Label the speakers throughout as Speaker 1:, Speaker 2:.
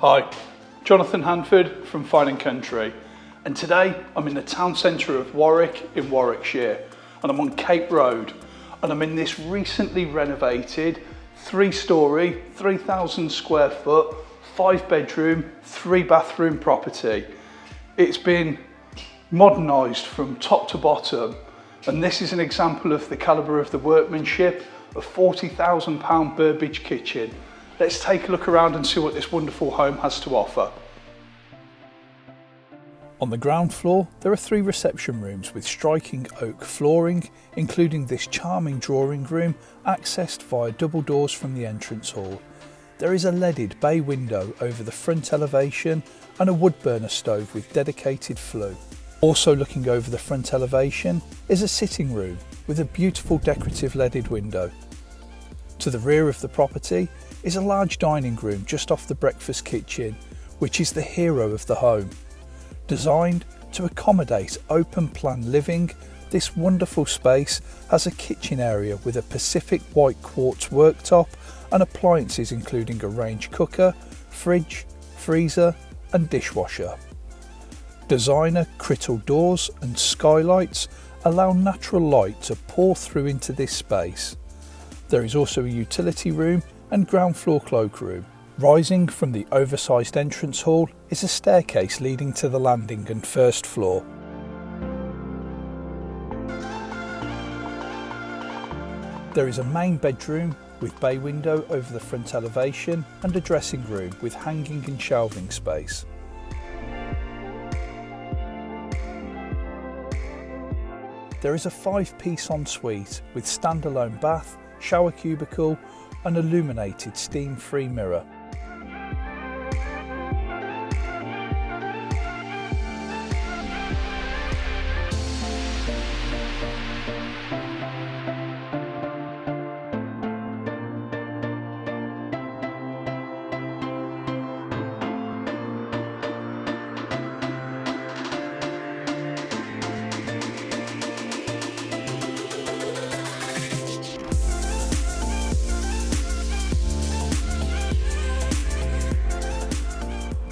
Speaker 1: Hi, Jonathan Handford from Fine & Country, and today I'm in the town centre of Warwick in Warwickshire, and I'm on Cape Road, and I'm in this recently renovated 3-storey, 3,000 square foot, 5-bedroom, 3-bathroom property. It's been modernised from top to bottom, and this is an example of the calibre of the workmanship, a £40,000 Burbidge kitchen. Let's take a look around and see what this wonderful home has to offer. On the ground floor, there are 3 reception rooms with striking oak flooring, including this charming drawing room accessed via double doors from the entrance hall. There is a leaded bay window over the front elevation and a wood burner stove with dedicated flue. Also looking over the front elevation is a sitting room with a beautiful decorative leaded window. To the rear of the property is a large dining room just off the breakfast kitchen, which is the hero of the home. Designed to accommodate open plan living, this wonderful space has a kitchen area with a Pacific White Quartz worktop and appliances including a range cooker, fridge, freezer and dishwasher. Designer Crittall doors and skylights allow natural light to pour through into this space. There is also a utility room and ground floor cloakroom. Rising from the oversized entrance hall is a staircase leading to the landing and first floor. There is a main bedroom with bay window over the front elevation and a dressing room with hanging and shelving space. There is a 5-piece ensuite with standalone bath, shower cubicle and illuminated steam-free mirror.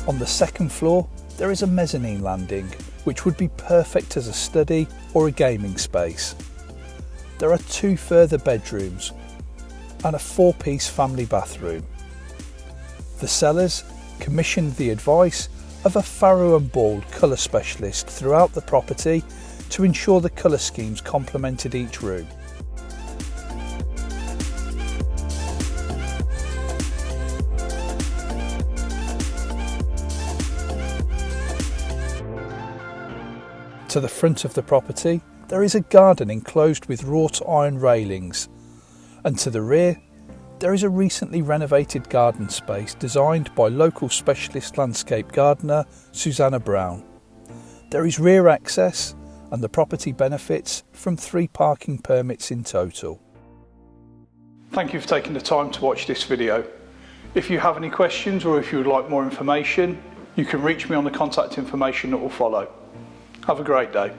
Speaker 1: On the second floor, there is a mezzanine landing, which would be perfect as a study or a gaming space. There are 2 further bedrooms and a 4-piece family bathroom. The sellers commissioned the advice of a Farrow and Ball colour specialist throughout the property to ensure the colour schemes complemented each room. To the front of the property, there is a garden enclosed with wrought iron railings, and to the rear, there is a recently renovated garden space designed by local specialist landscape gardener Susanna Brown. There is rear access, and the property benefits from 3 parking permits in total. Thank you for taking the time to watch this video. If you have any questions or if you would like more information, you can reach me on the contact information that will follow. Have a great day.